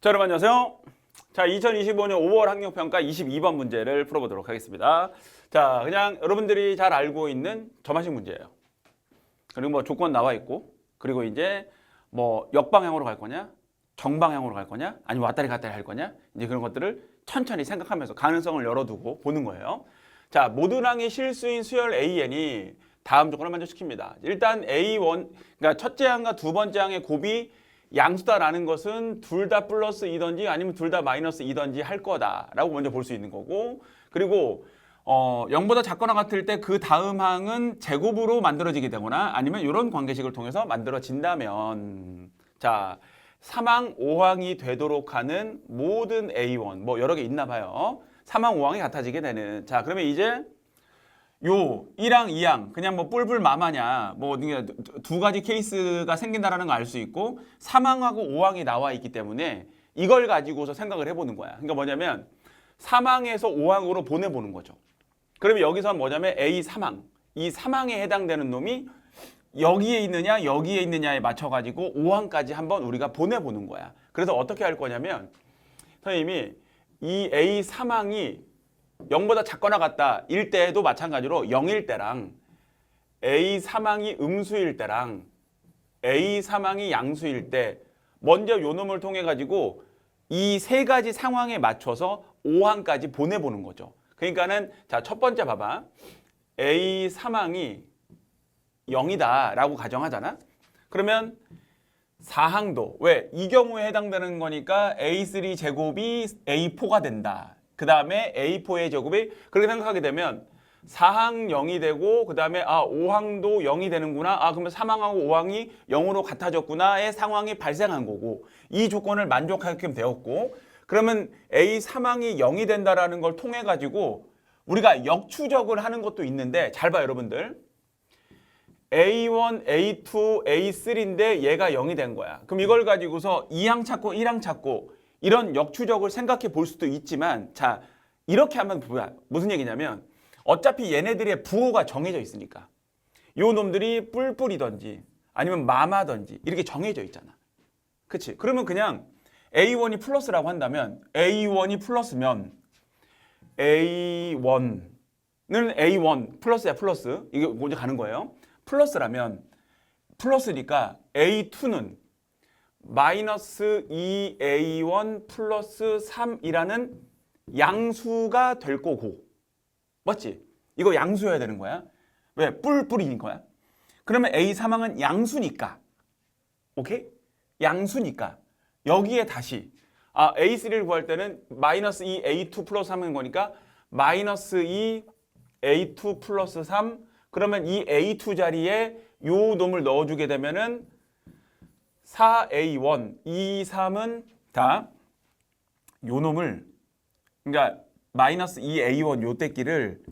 자, 여러분 안녕하세요. 자, 2025년 5월 학력평가 22번 문제를 풀어보도록 하겠습니다. 자, 그냥 여러분들이 잘 알고 있는 점화식 문제예요. 그리고 뭐 조건 나와 있고, 그리고 이제 뭐 역방향으로 갈 거냐, 정방향으로 갈 거냐, 아니면 왔다리 갔다리 할 거냐, 이제 그런 것들을 천천히 생각하면서 가능성을 열어두고 보는 거예요. 자, 모든 항의 실수인 수열 AN이 다음 조건을 만족시킵니다. 일단 A1, 그러니까 첫째 항과 두 번째 항의 곱이 양수다라는 것은 둘 다 플러스 2든지 아니면 둘 다 마이너스 2든지 할 거다라고 먼저 볼 수 있는 거고, 그리고 0보다 작거나 같을 때 그 다음 항은 제곱으로 만들어지게 되거나 아니면 이런 관계식을 통해서 만들어진다면, 자, 3항, 5항이 되도록 하는 모든 A1, 뭐 여러 개 있나 봐요. 3항, 5항이 같아지게 되는. 자, 그러면 이제 요 1항, 2항 그냥 뭐 뿔뿔 마마냐 뭐 두 가지 케이스가 생긴다라는 걸 알 수 있고 3항하고 5항이 나와 있기 때문에 이걸 가지고서 생각을 해보는 거야. 그러니까 뭐냐면 3항에서 5항으로 보내보는 거죠. 그러면 여기서 뭐냐면 A 3항, 이 3항에 해당되는 놈이 여기에 있느냐 여기에 있느냐에 맞춰가지고 5항까지 한번 우리가 보내보는 거야. 그래서 어떻게 할 거냐면 선생님이 이 A 3항이 0보다 작거나 같다 일 때도 마찬가지로 0일 때랑 A 3항이 음수일 때랑 A 3항이 양수일 때 먼저 요 놈을 통해 가지고 이 세 가지 상황에 맞춰서 5항까지 보내보는 거죠. 그러니까는 자, 첫 번째 봐봐. A 3항이 0이다 라고 가정하잖아. 그러면 4항도 왜? 이 경우에 해당되는 거니까 A3 제곱이 A4가 된다. 그 다음에 A4의 제곱이 그렇게 생각하게 되면 4항 0이 되고 그 다음에 5항도 0이 되는구나. 그러면 3항하고 5항이 0으로 같아졌구나의 상황이 발생한 거고 이 조건을 만족하게끔 되었고 그러면 A 3항이 0이 된다라는 걸 통해 가지고 우리가 역추적을 하는 것도 있는데 잘 봐요 여러분들. A1, A2, A3인데 얘가 0이 된 거야. 그럼 이걸 가지고서 2항 찾고 1항 찾고 이런 역추적을 생각해 볼 수도 있지만 자, 이렇게 하면 무슨 얘기냐면 어차피 얘네들의 부호가 정해져 있으니까 요 놈들이 뿔뿔이든지 아니면 마마든지 이렇게 정해져 있잖아. 그치? 그러면 그냥 A1이 플러스라고 한다면 A1이 플러스면 A1은 A1 플러스야 플러스. 이게 먼저 가는 거예요. 플러스라면 플러스니까 A2는 마이너스 2A1 플러스 3이라는 양수가 될 거고 맞지? 이거 양수여야 되는 거야. 왜? 뿔뿔이인 거야. 그러면 A3항은 양수니까 오케이? 양수니까 여기에 다시 A3를 구할 때는 마이너스 2A2 플러스 3인 거니까 마이너스 2A2 플러스 3 그러면 이 A2 자리에 요 놈을 넣어주게 되면은 4A1, 2, 3은 다 요 놈을 그러니까 마이너스 2A1 요 떼끼를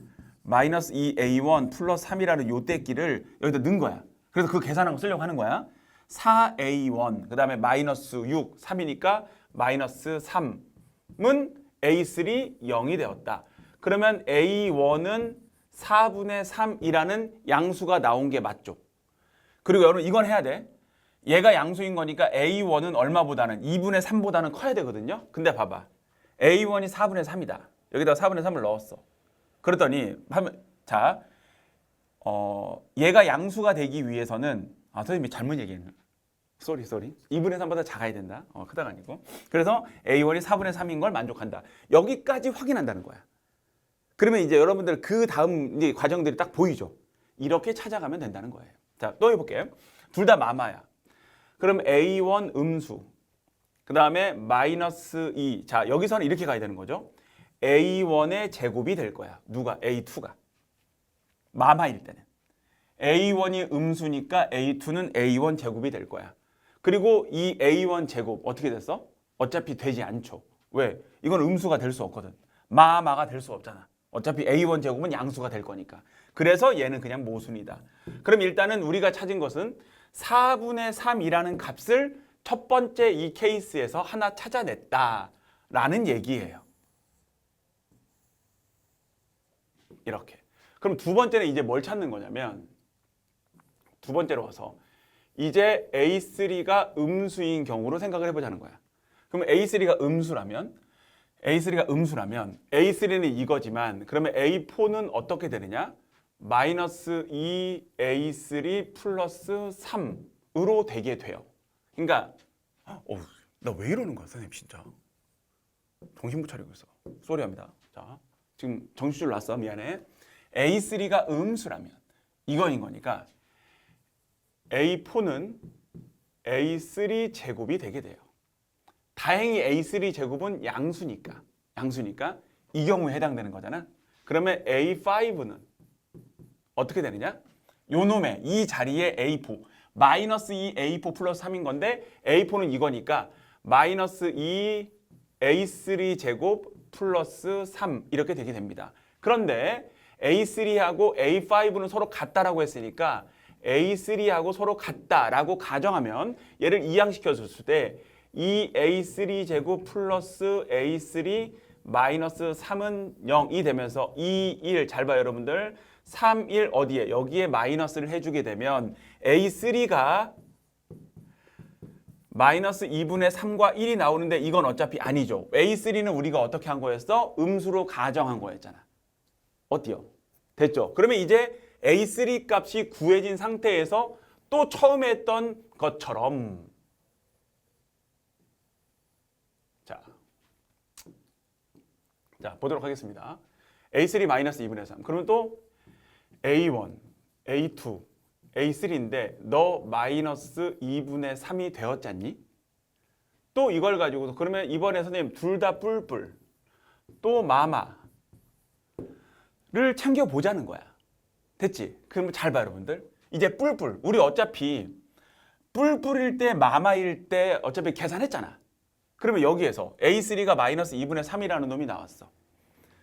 마이너스 2A1 플러스 3이라는 요 떼끼를 여기다 넣은 거야. 그래서 그 계산하고 쓰려고 하는 거야. 4A1 그 다음에 마이너스 6, 3이니까 마이너스 3은 A3 0이 되었다. 그러면 A1은 4분의 3이라는 양수가 나온 게 맞죠. 그리고 여러분 이건 해야 돼. 얘가 양수인 거니까 A1은 얼마보다는 2분의 3보다는 커야 되거든요. 근데 봐봐. A1이 4분의 3이다. 여기다가 4분의 3을 넣었어. 그랬더니 자, 얘가 양수가 되기 위해서는 선생님이 잘못 얘기했네. 쏘리. 2분의 3보다 작아야 된다. 크다가 아니고. 그래서 A1이 4분의 3인 걸 만족한다. 여기까지 확인한다는 거야. 그러면 이제 여러분들 그 다음 이제 과정들이 딱 보이죠. 이렇게 찾아가면 된다는 거예요. 자, 또 해볼게요. 둘 다 마마야. 그럼 A1 음수, 그 다음에 마이너스 2. 자, 여기서는 이렇게 가야 되는 거죠. A1의 제곱이 될 거야. 누가? A2가. 마마일 때는. A1이 음수니까 A2는 A1 제곱이 될 거야. 그리고 이 A1 제곱 어떻게 됐어? 어차피 되지 않죠. 왜? 이건 음수가 될 수 없거든. 마마가 될 수 없잖아. 어차피 A1 제곱은 양수가 될 거니까. 그래서 얘는 그냥 모순이다. 그럼 일단은 우리가 찾은 것은 4분의 3이라는 값을 첫 번째 이 케이스에서 하나 찾아냈다라는 얘기예요. 이렇게. 그럼 두 번째는 이제 뭘 찾는 거냐면 두 번째로 와서 이제 A3가 음수인 경우로 생각을 해보자는 거야. 그럼 A3가 음수라면 A3는 이거지만 그러면 A4는 어떻게 되느냐? 마이너스 2A3 플러스 3으로 되게 돼요. 그러니까 나 왜 이러는 거야, 선생님 진짜. 정신 못 차리고 있어. 쏘리합니다. 자, 지금 정신줄 났어. 미안해. A3가 음수라면 이거인 거니까 A4는 A3 제곱이 되게 돼요. 다행히 A3 제곱은 양수니까 이 경우에 해당되는 거잖아. 그러면 A5는 어떻게 되느냐? 요 놈의 이 자리에 A4 마이너스 2 A4 플러스 3인 건데 A4는 이거니까 마이너스 2 A3 제곱 플러스 3 이렇게 되게 됩니다. 그런데 A3하고 A5는 서로 같다라고 했으니까 A3하고 서로 같다라고 가정하면 얘를 이항시켜줬을 때 2A3 제곱 플러스 A3 마이너스 3은 0이 되면서 2, 1 잘 봐요 여러분들. 3, 1 어디에? 여기에 마이너스를 해주게 되면 A3가 마이너스 2분의 3과 1이 나오는데 이건 어차피 아니죠. A3는 우리가 어떻게 한 거였어? 음수로 가정한 거였잖아. 어때요? 됐죠? 그러면 이제 A3 값이 구해진 상태에서 또 처음에 했던 것처럼 자 보도록 하겠습니다. A3 마이너스 2분의 3 그러면 또 A1, A2, A3인데 너 마이너스 2분의 3이 되었잖니? 또 이걸 가지고 그러면 이번에 선생님 둘 다 뿔뿔 또 마마를 챙겨보자는 거야. 됐지? 그럼 잘 봐 여러분들. 이제 뿔뿔 우리 어차피 뿔뿔일 때 마마일 때 어차피 계산했잖아. 그러면 여기에서 A3가 마이너스 2분의 3이라는 놈이 나왔어.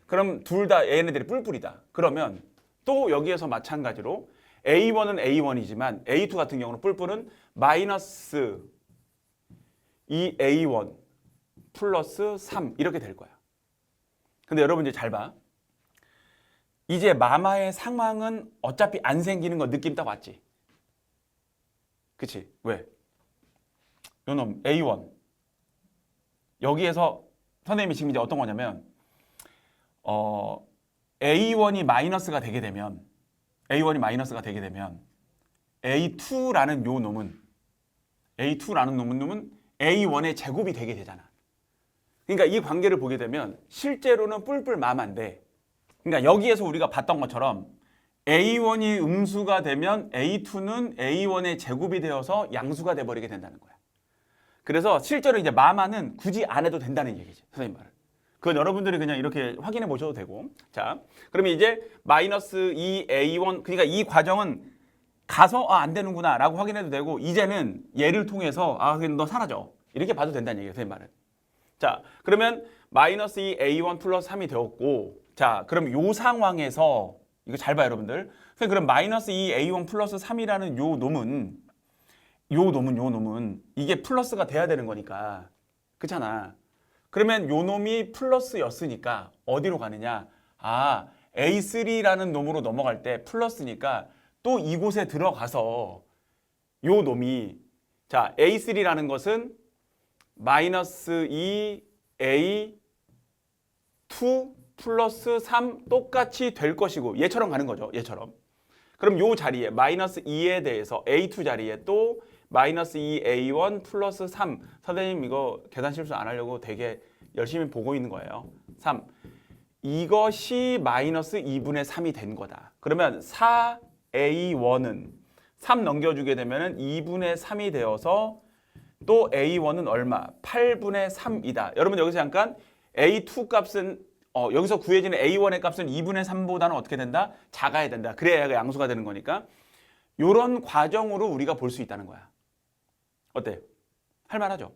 그럼 둘 다 얘네들이 뿔뿔이다. 그러면 또 여기에서 마찬가지로 A1은 A1이지만 A2 같은 경우는 뿔뿔은 마이너스 2A1 플러스 3 이렇게 될 거야. 근데 여러분 이제 잘 봐. 이제 마마의 상황은 어차피 안 생기는 거 느낌 딱 왔지? 그치? 왜? 요놈 A1 여기에서 선생님이 지금 이제 어떤 거냐면 A1이 마이너스가 되게 되면 A2라는 요 놈은 A1의 제곱이 되게 되잖아. 그러니까 이 관계를 보게 되면 실제로는 뿔뿔 마마인데 그러니까 여기에서 우리가 봤던 것처럼 A1이 음수가 되면 A2는 A1의 제곱이 되어서 양수가 돼버리게 된다는 거야. 그래서 실제로 이제 마마는 굳이 안 해도 된다는 얘기지. 선생님 말은. 그건 여러분들이 그냥 이렇게 확인해 보셔도 되고. 자, 그러면 이제 마이너스 2A1 그러니까 이 과정은 가서 안 되는구나 라고 확인해도 되고 이제는 얘를 통해서 그냥 너 사라져. 이렇게 봐도 된다는 얘기예요. 선생님 말은. 자, 그러면 마이너스 2A1 플러스 3이 되었고 자, 그럼 요 상황에서 이거 잘 봐요 여러분들. 그럼 마이너스 2A1 플러스 3이라는 요 놈은 이게 플러스가 돼야 되는 거니까 그렇잖아. 그러면 요 놈이 플러스였으니까 어디로 가느냐? A3라는 놈으로 넘어갈 때 플러스니까 또 이곳에 들어가서 요 놈이 자 A3라는 것은 마이너스 2A2 플러스 3 똑같이 될 것이고 얘처럼 가는 거죠. 얘처럼. 그럼 요 자리에 마이너스 2에 대해서 A2 자리에 또 마이너스 2A1 플러스 3 선생님 이거 계산 실수 안 하려고 되게 열심히 보고 있는 거예요. 3 이것이 마이너스 2분의 3이 된 거다. 그러면 4A1은 3 넘겨주게 되면 2분의 3이 되어서 또 A1은 얼마? 8분의 3이다. 여러분 여기서 잠깐 A2 값은 여기서 구해지는 A1의 값은 2분의 3보다는 어떻게 된다? 작아야 된다. 그래야 얘가 양수가 되는 거니까 이런 과정으로 우리가 볼 수 있다는 거야. 어때? 할만하죠?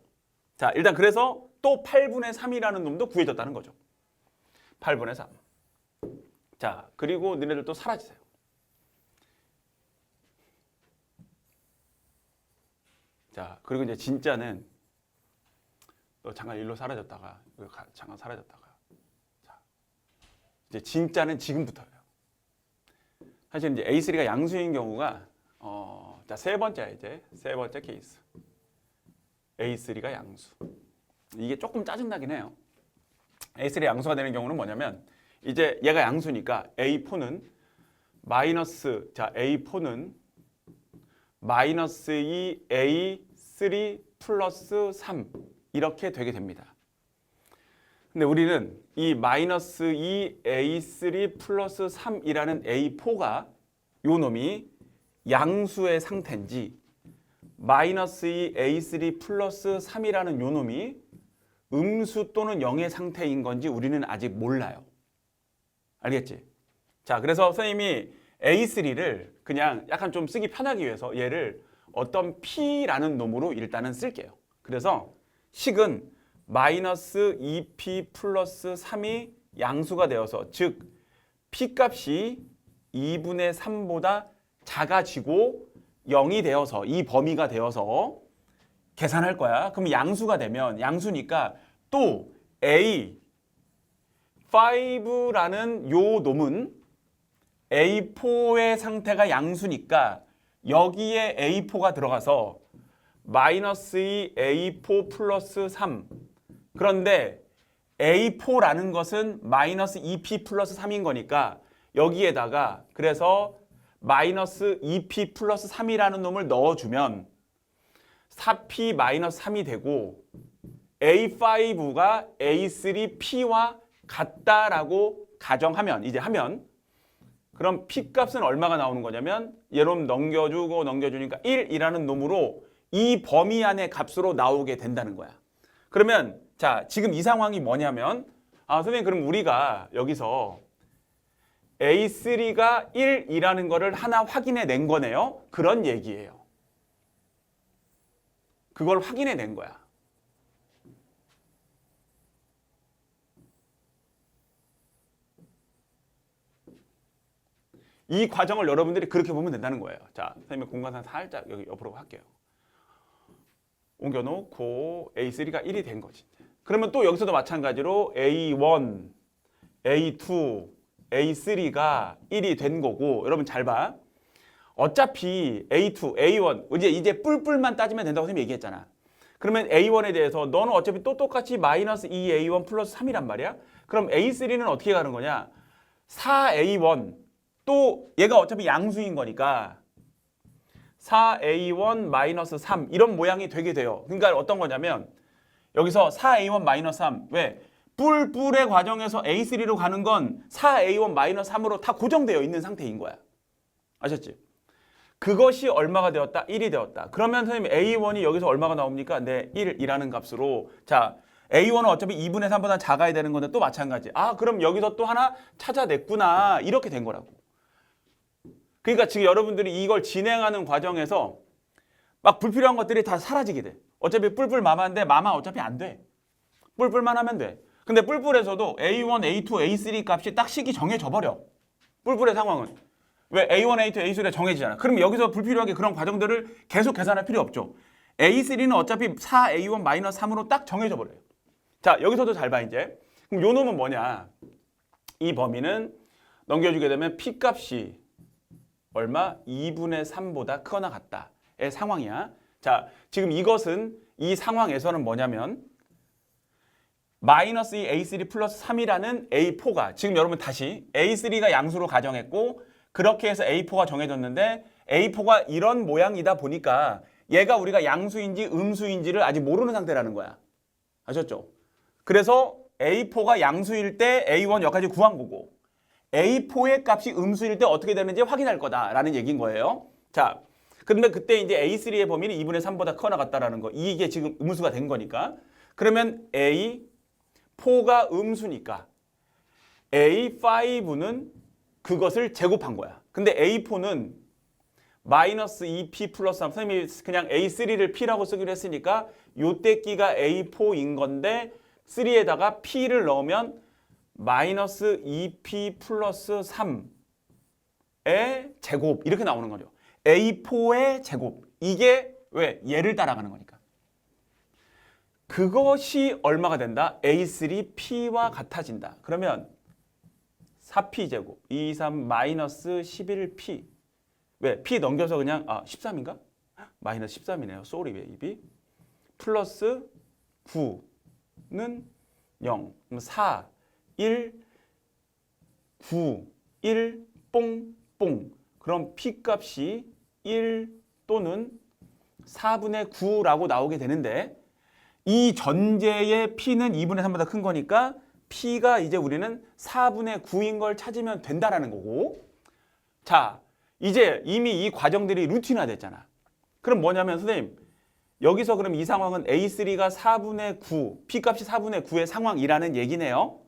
자, 일단 그래서 또 8분의 3이라는 놈도 구해졌다는 거죠. 8분의 3. 자, 그리고 너네들 또 사라지세요. 자, 그리고 이제 진짜는 너 잠깐 일로 사라졌다가 잠깐 사라졌다가 자, 이제 진짜는 지금부터예요. 사실 이제 A3가 양수인 경우가 자, 세 번째 케이스. A3가 양수. 이게 조금 짜증나긴 해요. A3 양수가 되는 경우는 뭐냐면 이제 얘가 양수니까 A4는 마이너스, 자 A4는 마이너스 2 A3 플러스 3 이렇게 되게 됩니다. 근데 우리는 이 마이너스 2 A3 플러스 3이라는 A4가 요 놈이 양수의 상태인지 마이너스 2 A3 플러스 3이라는 요 놈이 음수 또는 0의 상태인 건지 우리는 아직 몰라요. 알겠지? 자, 그래서 선생님이 A3를 그냥 약간 좀 쓰기 편하기 위해서 얘를 어떤 P라는 놈으로 일단은 쓸게요. 그래서 식은 마이너스 2P 플러스 3이 양수가 되어서 즉 P 값이 2분의 3보다 작아지고 0이 되어서 이 범위가 되어서 계산할 거야. 그럼 양수가 되면 양수니까 또 A5라는 요 놈은 A4의 상태가 양수니까 여기에 A4가 들어가서 마이너스 2 A4 플러스 3 그런데 A4라는 것은 마이너스 2P 플러스 3인 거니까 여기에다가 그래서 마이너스 2P 플러스 3이라는 놈을 넣어주면 4P 마이너스 3이 되고 A5가 A3P와 같다라고 가정하면 이제 하면 그럼 P 값은 얼마가 나오는 거냐면 얘놈 넘겨주고 넘겨주니까 1이라는 놈으로 이 범위 안의 값으로 나오게 된다는 거야. 그러면 자 지금 이 상황이 뭐냐면 선생님 그럼 우리가 여기서 A3가 1이라는 거를 하나 확인해 낸 거네요. 그런 얘기예요. 그걸 확인해 낸 거야. 이 과정을 여러분들이 그렇게 보면 된다는 거예요. 자, 선생님의 공간상 살짝 여기 옆으로 할게요. 옮겨놓고 A3가 1이 된 거지. 그러면 또 여기서도 마찬가지로 A1, A2, A3가 1이 된 거고 여러분 잘 봐. 어차피 A2, A1 이제 뿔뿔만 따지면 된다고 선생님이 얘기했잖아. 그러면 A1에 대해서 너는 어차피 또 똑같이 마이너스 2A1 플러스 3이란 말이야. 그럼 A3는 어떻게 가는 거냐? 4A1 또 얘가 어차피 양수인 거니까 4A1 마이너스 3 이런 모양이 되게 돼요. 그러니까 어떤 거냐면 여기서 4A1 마이너스 3 왜? 뿔뿔의 과정에서 A3로 가는 건 4A1 마이너스 3으로 다 고정되어 있는 상태인 거야. 아셨지? 그것이 얼마가 되었다? 1이 되었다. 그러면 선생님 A1이 여기서 얼마가 나옵니까? 네, 1이라는 값으로 자 A1은 어차피 2분의 3보다 작아야 되는 건데 또 마찬가지. 그럼 여기서 또 하나 찾아냈구나. 이렇게 된 거라고. 그러니까 지금 여러분들이 이걸 진행하는 과정에서 막 불필요한 것들이 다 사라지게 돼. 어차피 뿔뿔 마마인데 마마 어차피 안 돼. 뿔뿔만 하면 돼. 근데 뿔뿔에서도 A1, A2, A3 값이 딱 식이 정해져 버려. 뿔뿔의 상황은. 왜 A1, A2, A3가 정해지잖아. 그럼 여기서 불필요하게 그런 과정들을 계속 계산할 필요 없죠. A3는 어차피 4A1 마이너스 3으로 딱 정해져 버려요. 자, 여기서도 잘 봐 이제. 그럼 요 놈은 뭐냐? 이 범위는 넘겨주게 되면 P 값이 얼마? 2분의 3보다 크거나 같다의 상황이야. 자, 지금 이것은 이 상황에서는 뭐냐면 마이너스 2 A3 플러스 3이라는 A4가 지금 여러분 다시 A3가 양수로 가정했고 그렇게 해서 A4가 정해졌는데 A4가 이런 모양이다 보니까 얘가 우리가 양수인지 음수인지를 아직 모르는 상태라는 거야. 아셨죠? 그래서 A4가 양수일 때 A1 여기까지 구한 거고 A4의 값이 음수일 때 어떻게 되는지 확인할 거다라는 얘기인 거예요. 자, 그런데 그때 이제 A3의 범위는 2분의 3보다 커나 같다라는 거. 이게 지금 음수가 된 거니까. 그러면 A4가 음수니까 A5는 그것을 제곱한 거야. 근데 A4는 마이너스 2P 플러스 3. 선생님이 그냥 A3를 P라고 쓰기로 했으니까 요때 끼가 A4인 건데 3에다가 P를 넣으면 마이너스 2P 플러스 3의 제곱 이렇게 나오는 거죠. A4의 제곱. 이게 왜? 얘를 따라가는 거니까. 그것이 얼마가 된다? A3P와 같아진다. 그러면 4P 제곱 2, 3 마이너스 11P 왜? P 넘겨서 그냥 13인가? 마이너스 13이네요. 쏘리 베이비. 플러스 9 0. 그럼 4, 1, 9, 1, 뽕, 뽕. 그럼 P 값이 1 또는 4분의 9라고 나오게 되는데 이 전제의 P는 2분의 3보다 큰 거니까 P가 이제 우리는 4분의 9인 걸 찾으면 된다라는 거고 자, 이제 이미 이 과정들이 루틴화 됐잖아. 그럼 뭐냐면 선생님 여기서 그럼 이 상황은 A3가 4분의 9, P값이 4분의 9의 상황이라는 얘기네요.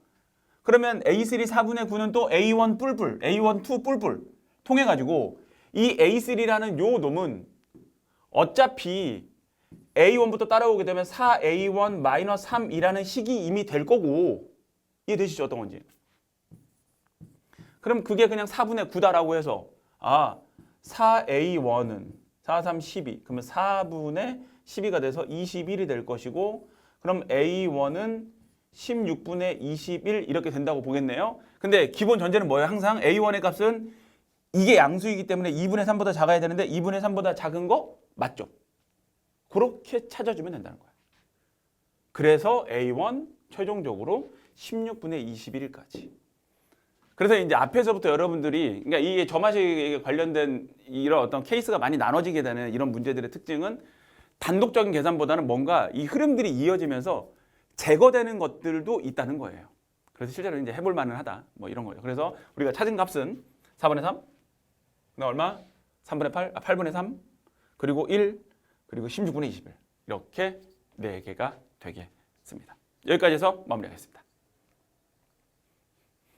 그러면 A3 4분의 9는 또 A1 뿔뿔, A1 2 뿔뿔 통해가지고 이 A3라는 요 놈은 어차피 A1부터 따라오게 되면 4A1-3이라는 식이 이미 될 거고 이해되시죠? 어떤 건지. 그럼 그게 그냥 4분의 9다라고 해서 4A1은 4, 3, 12 그러면 4분의 12가 돼서 21이 될 것이고 그럼 A1은 16분의 21 이렇게 된다고 보겠네요. 근데 기본 전제는 뭐예요? 항상 A1의 값은 이게 양수이기 때문에 2분의 3보다 작아야 되는데 2분의 3보다 작은 거 맞죠? 그렇게 찾아주면 된다는 거예요. 그래서 A1 최종적으로 16분의 21까지. 그래서 이제 앞에서부터 여러분들이 그러니까 이게 점화식에 관련된 이런 어떤 케이스가 많이 나눠지게 되는 이런 문제들의 특징은 단독적인 계산보다는 뭔가 이 흐름들이 이어지면서 제거되는 것들도 있다는 거예요. 그래서 실제로 이제 해볼 만은 하다. 뭐 이런 거예요. 그래서 우리가 찾은 값은 4분의 3, 그다음 얼마? 3분의 8, 8분의 3, 그리고 1, 그리고 16분의 21. 이렇게 4개가 되겠습니다. 여기까지 해서 마무리하겠습니다.